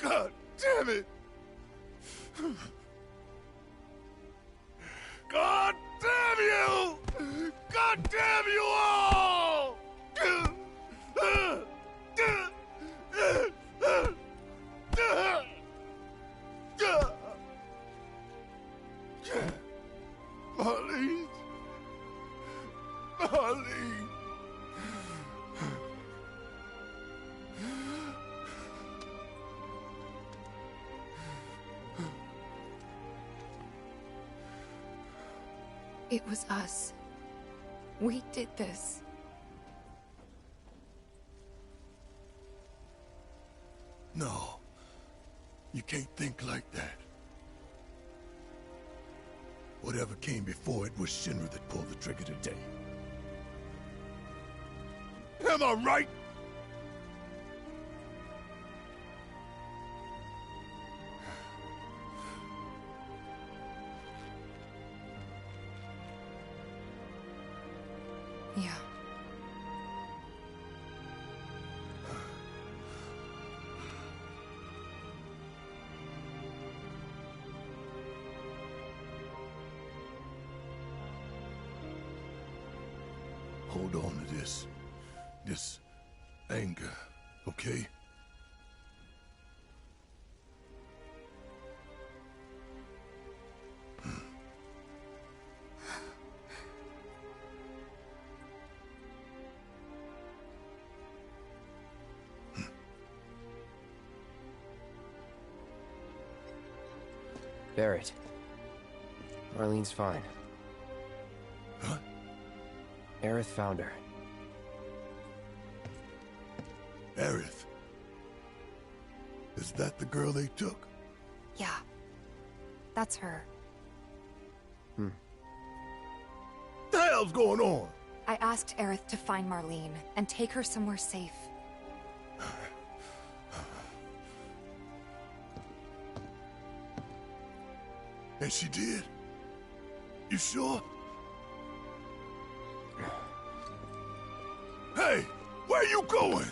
God damn it! God damn you! God damn you all! Marlene. Marlene. It was us. We did this. No. You can't think like that. Whatever came before it was Shinra that pulled the trigger today. Am I right? Yeah. Hold on to this anger, okay? Barrett. Marlene's fine. Huh? Aerith found her. Aerith? Is that the girl they took? Yeah. That's her. The hell's going on? I asked Aerith to find Marlene and take her somewhere safe. And she did? You sure? Hey, where you going?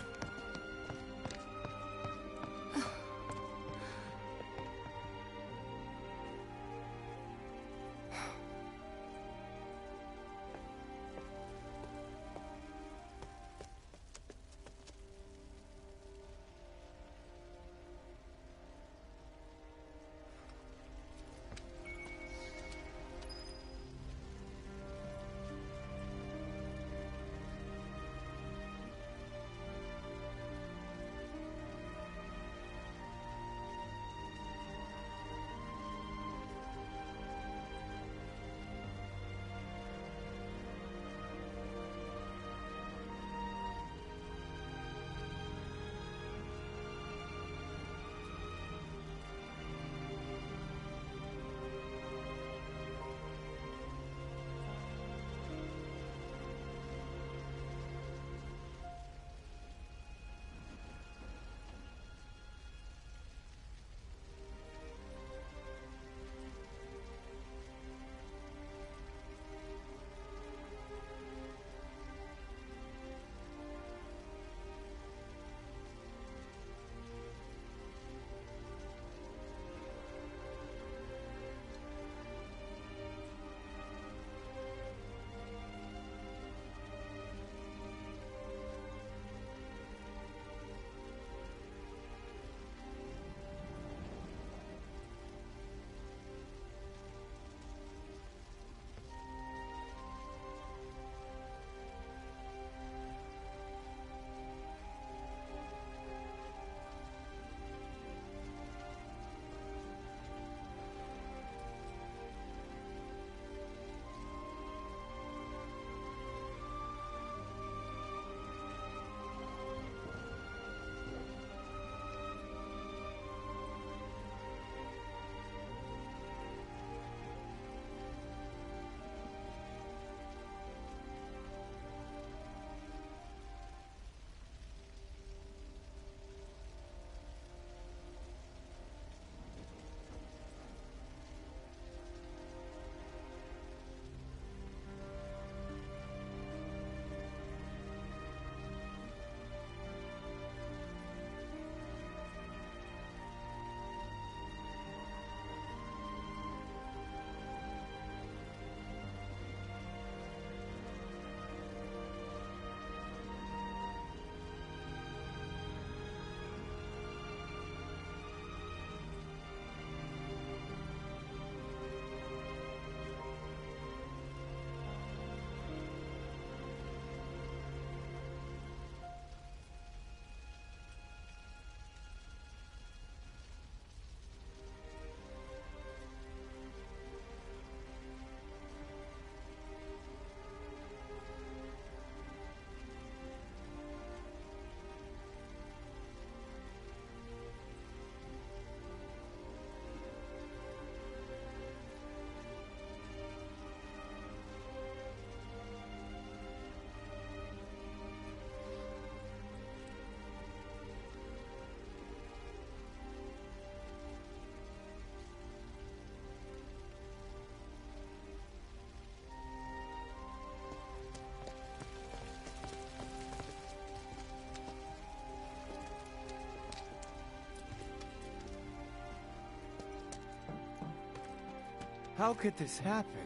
How could this happen?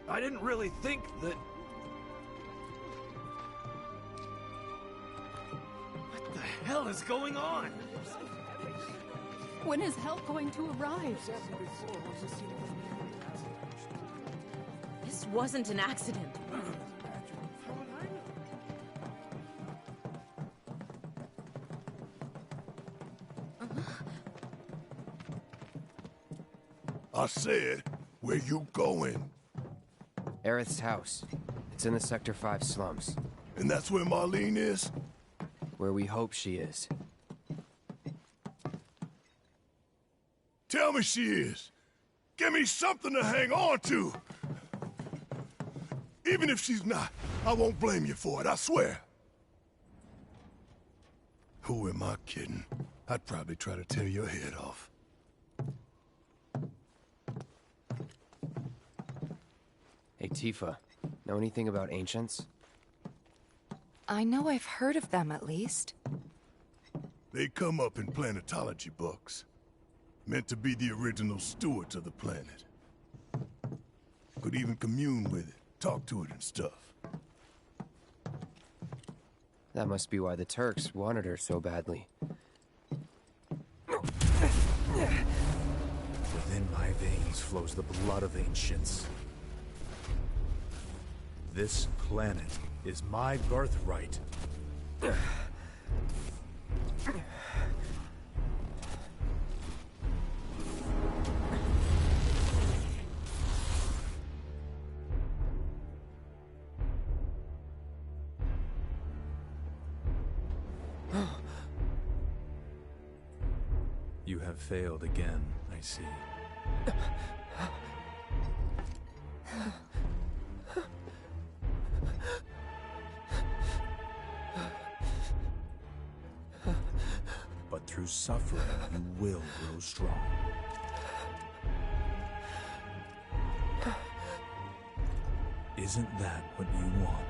I didn't really think that... What the hell is going on? When is help going to arrive? This wasn't an accident. I said, where you going? Aerith's house. It's in the Sector 5 slums. And that's where Marlene is? Where we hope she is. Tell me she is. Give me something to hang on to. Even if she's not, I won't blame you for it, I swear. Who am I kidding? I'd probably try to tear your head off. Hey, Tifa. Know anything about ancients? I know I've heard of them, at least. They come up in planetology books. Meant to be the original stewards of the planet. Could even commune with it, talk to it and stuff. That must be why the Turks wanted her so badly. Within my veins flows the blood of ancients. This planet is my birthright. You have failed again, I see. But through suffering, you will grow strong. Isn't that what you want?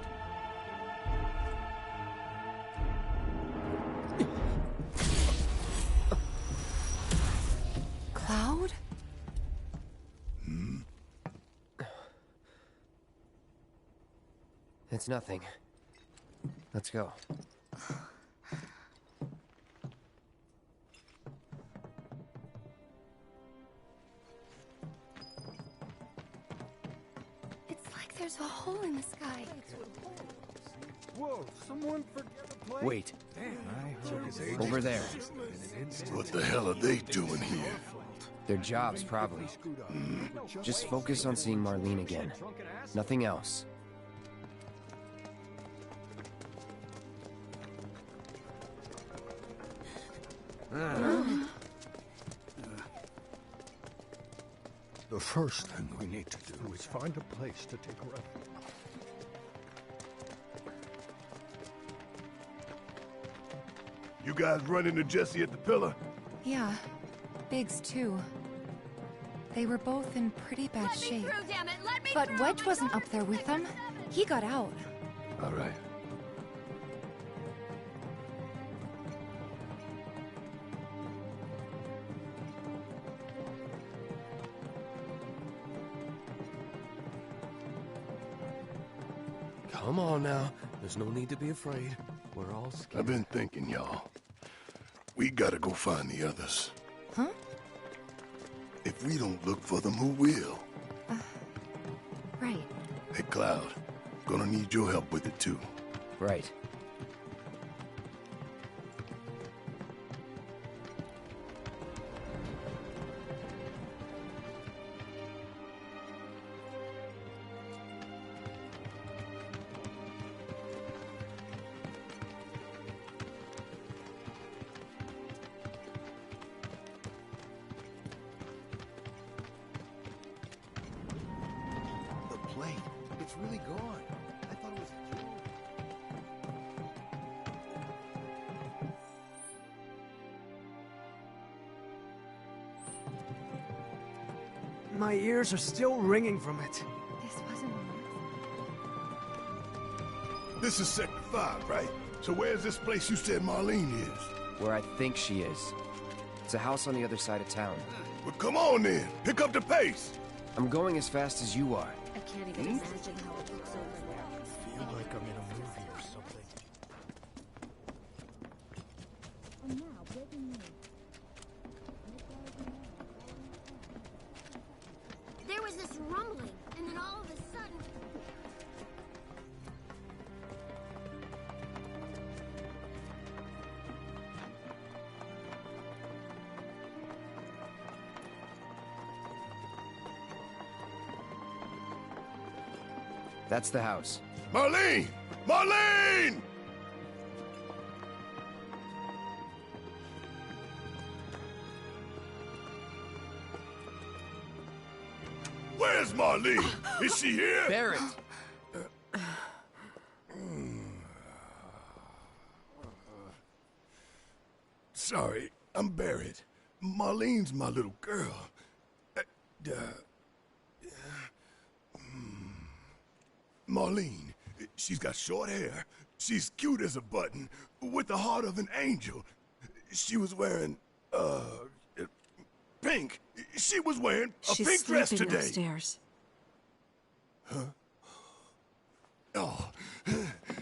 Cloud? It's nothing. Let's go. It's like there's a hole in the sky. Whoa, someone forget a plate? Wait. Over there. What the hell are they doing here? Their jobs, probably. Just focus on seeing Marlene again. Nothing else. The first thing we need to do is find a place to take refuge. You guys run into Jesse at the pillar? Yeah. Biggs, too. They were both in pretty bad shape. But Wedge wasn't up there with them. He got out. All right. Come on now. There's no need to be afraid. We're all scared. I've been thinking, y'all. We gotta go find the others. Huh? If we don't look for them, who will? Right. Hey, Cloud. Gonna need your help with it, too. Right. It's really gone. I thought it was a joke. My ears are still ringing from it. This wasn't This is Sector 5, right? So where's this place you said Marlene is? Where I think she is. It's a house on the other side of town. Well, come on then. Pick up the pace. I'm going as fast as you are. I can't even imagine how it looks over there. I feel like I'm in a movie or something. And now, breaking news. There was this rumbling, and then all of a sudden... That's the house. Marlene! Marlene! Where's Marlene? Is she here? Barrett! Sorry, I'm Barrett. Marlene's my little girl. Marlene, she's got short hair. She's cute as a button, with the heart of an angel. She was wearing, pink. She was wearing a pink dress today. She's sleeping upstairs. Huh? Oh.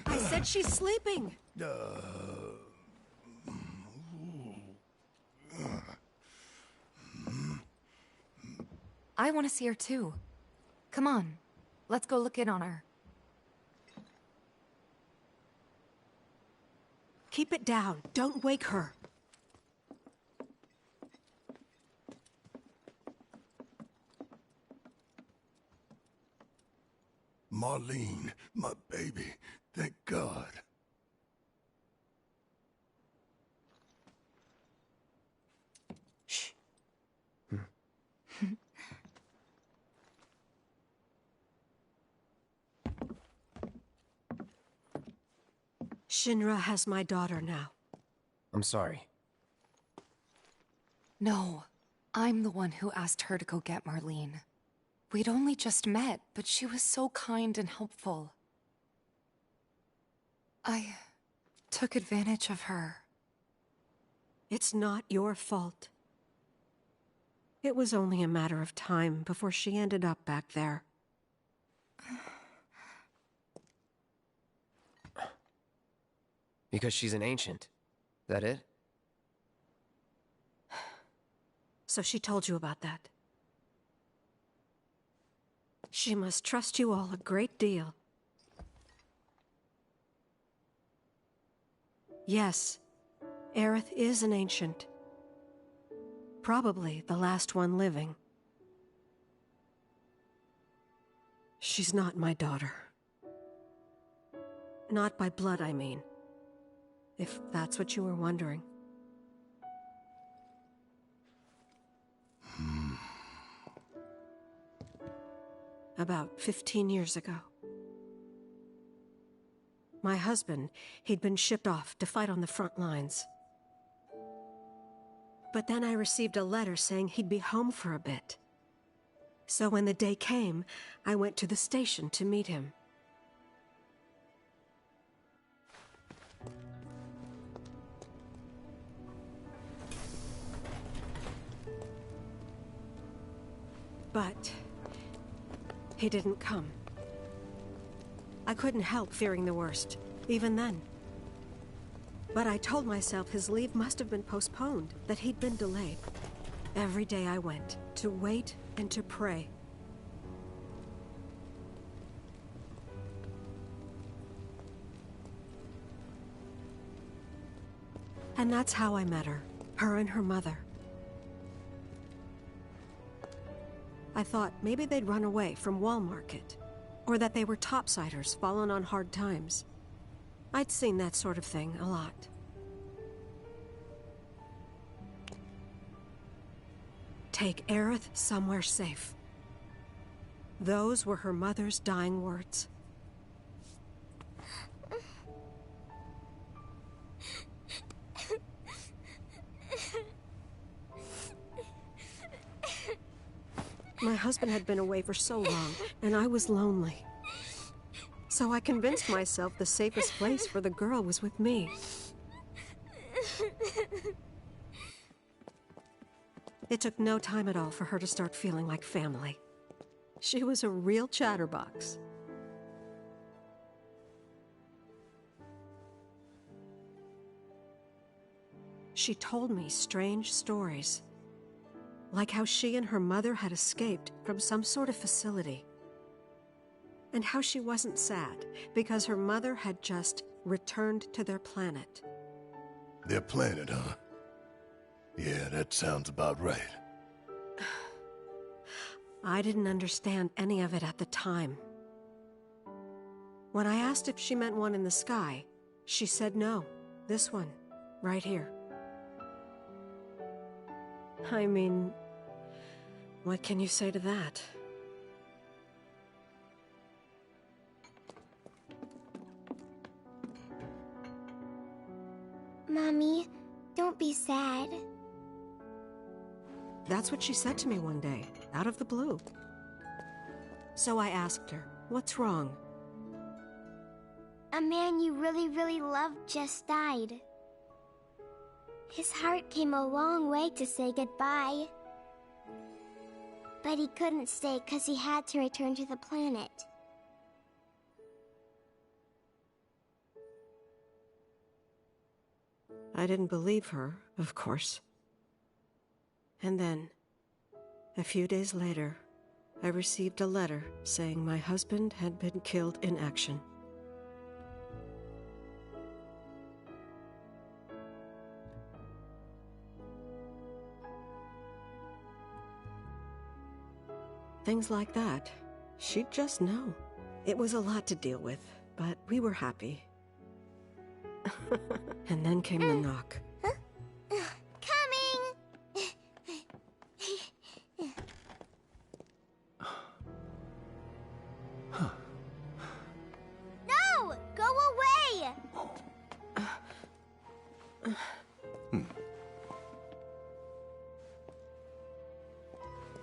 I said she's sleeping. I want to see her too. Come on, let's go look in on her. Keep it down. Don't wake her. Marlene, my baby. Thank God. Shh. Shinra has my daughter now. I'm sorry. No, I'm the one who asked her to go get Marlene. We'd only just met, but she was so kind and helpful. I took advantage of her. It's not your fault. It was only a matter of time before she ended up back there. Because she's an ancient. That it? So she told you about that. She must trust you all a great deal. Yes, Aerith is an ancient. Probably the last one living. She's not my daughter. Not by blood, I mean. If that's what you were wondering. About 15 years ago. My husband, he'd been shipped off to fight on the front lines. But then I received a letter saying he'd be home for a bit. So when the day came, I went to the station to meet him. But he didn't come. I couldn't help fearing the worst, even then. But I told myself his leave must have been postponed, that he'd been delayed. Every day I went, to wait and to pray. And that's how I met her and her mother. I thought maybe they'd run away from Wall Market, or that they were topsiders fallen on hard times. I'd seen that sort of thing a lot. Take Aerith somewhere safe. Those were her mother's dying words. My husband had been away for so long, and I was lonely. So I convinced myself the safest place for the girl was with me. It took no time at all for her to start feeling like family. She was a real chatterbox. She told me strange stories, like how she and her mother had escaped from some sort of facility, and how she wasn't sad because her mother had just returned to their planet. Their planet, huh? Yeah, that sounds about right. I didn't understand any of it at the time. When I asked if she meant one in the sky, she said no, this one, right here. I mean, what can you say to that? Mommy, don't be sad. That's what she said to me one day, out of the blue. So I asked her, what's wrong? A man you really, really loved just died. His heart came a long way to say goodbye. But he couldn't stay because he had to return to the planet. I didn't believe her, of course. And then, a few days later, I received a letter saying my husband had been killed in action. Things like that, she'd just know. It was a lot to deal with, but we were happy. And then came the knock. Coming! No! Go away!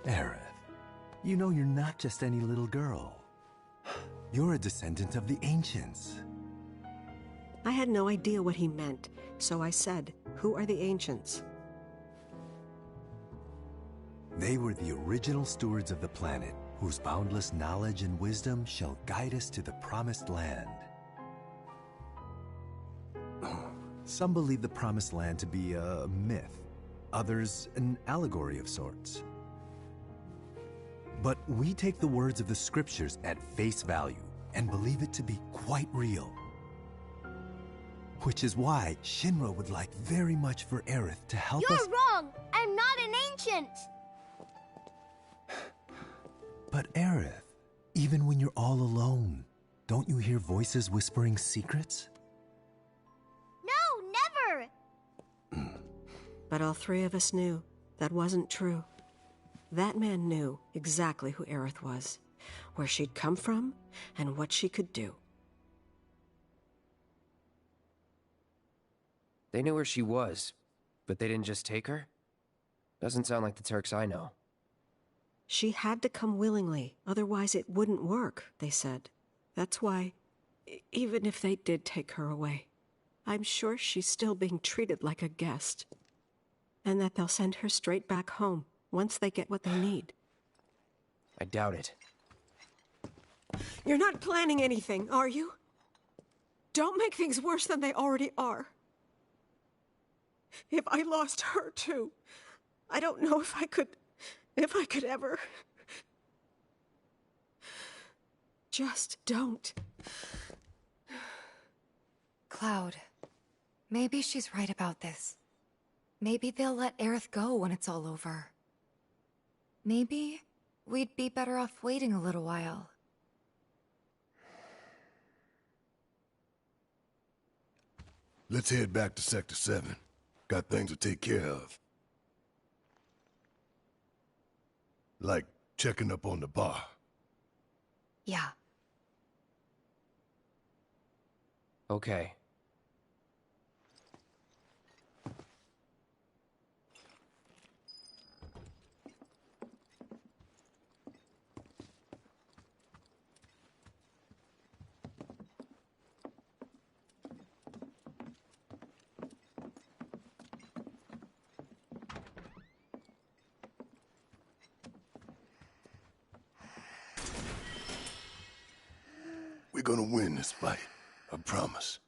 Aerith, you know you're not just any little girl. You're a descendant of the Ancients. I had no idea what he meant, so I said, "Who are the Ancients?" They were the original stewards of the planet, whose boundless knowledge and wisdom shall guide us to the promised land. Some believe the promised land to be a myth, others an allegory of sorts. But we take the words of the scriptures at face value and believe it to be quite real. Which is why Shinra would like very much for Aerith to help us— You're wrong! I'm not an ancient! But Aerith, even when you're all alone, don't you hear voices whispering secrets? No, never! But all three of us knew that wasn't true. That man knew exactly who Aerith was, where she'd come from, and what she could do. They knew where she was, but they didn't just take her? Doesn't sound like the Turks I know. She had to come willingly, otherwise it wouldn't work, they said. That's why, even if they did take her away, I'm sure she's still being treated like a guest. And that they'll send her straight back home once they get what they need. I doubt it. You're not planning anything, are you? Don't make things worse than they already are. If I lost her too, I don't know if I could ever. Just don't. Cloud, maybe she's right about this. Maybe they'll let Aerith go when it's all over. Maybe we'd be better off waiting a little while. Let's head back to Sector 7. Got things to take care of. Like checking up on the bar. Yeah. Okay. gonna win this fight. I promise.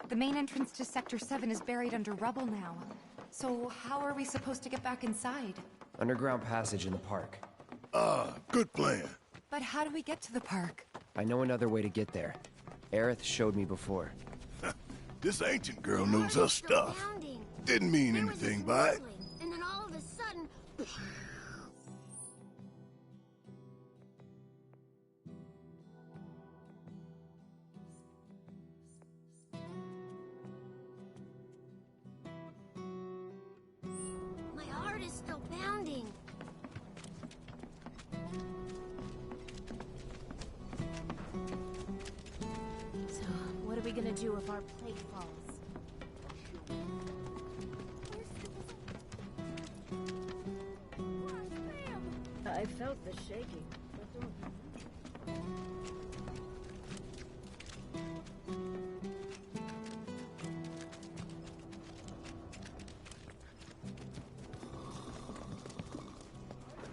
The main entrance to Sector 7 is buried under rubble now. So how are we supposed to get back inside? Underground passage in the park. Ah, good plan. But how do we get to the park? I know another way to get there. Aerith showed me before. This ancient girl knows her stuff. Didn't mean anything by it. And then all of a sudden... My heart is still pounding. So, what are we gonna do if our plate falls? I felt the shaking.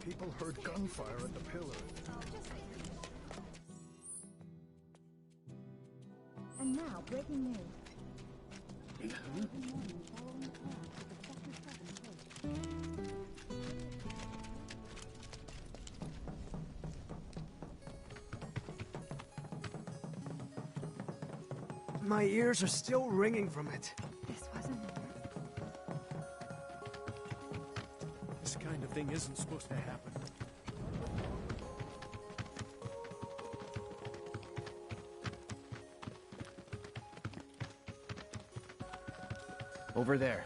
People heard gunfire at the pillar. And now, breaking news. My ears are still ringing from it. This wasn't This kind of thing isn't supposed to happen. Over there.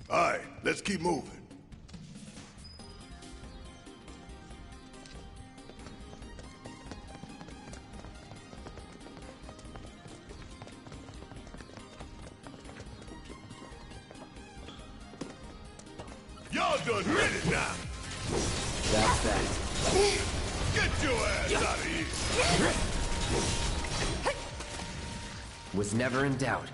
All right, let's keep moving. Y'all done hit it now. That's that. Get your ass out of here. Was never in doubt.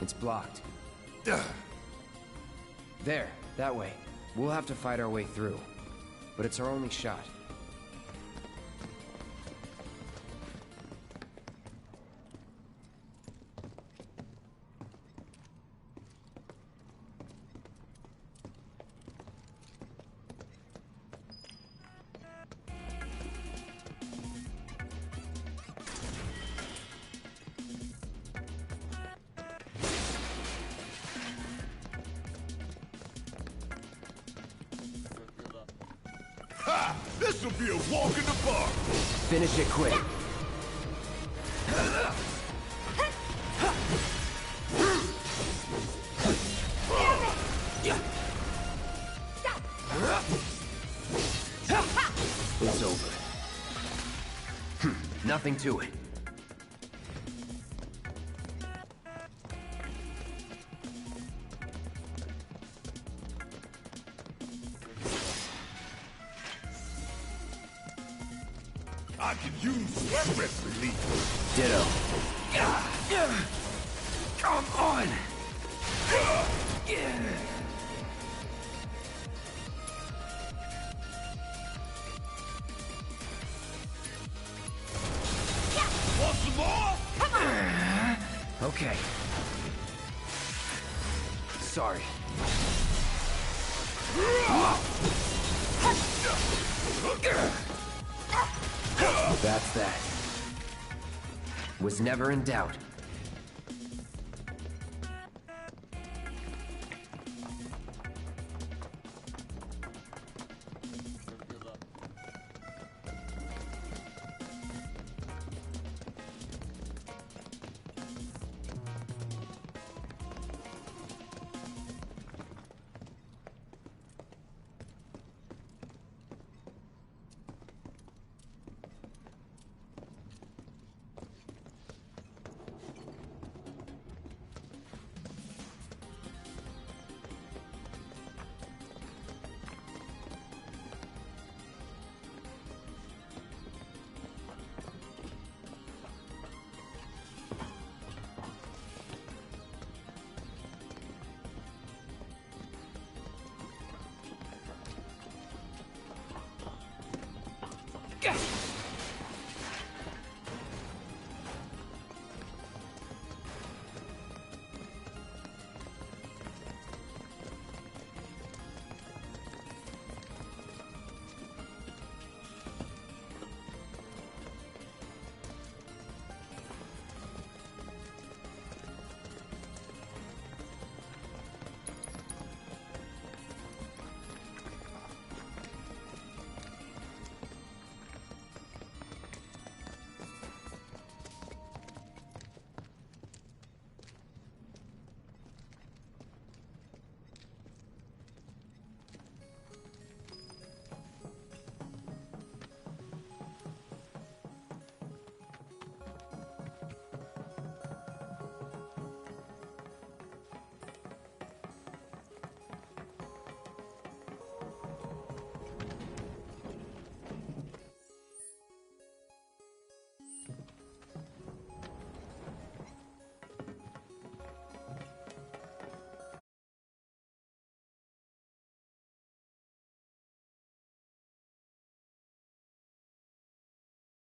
It's blocked. There, that way. We'll have to fight our way through. But it's our only shot. This'll be a walk in the park. Finish it quick. It's over. Nothing to it. I can use stress relief. Ditto. Come on! Want some more? Okay. Sorry. That's that. Was never in doubt.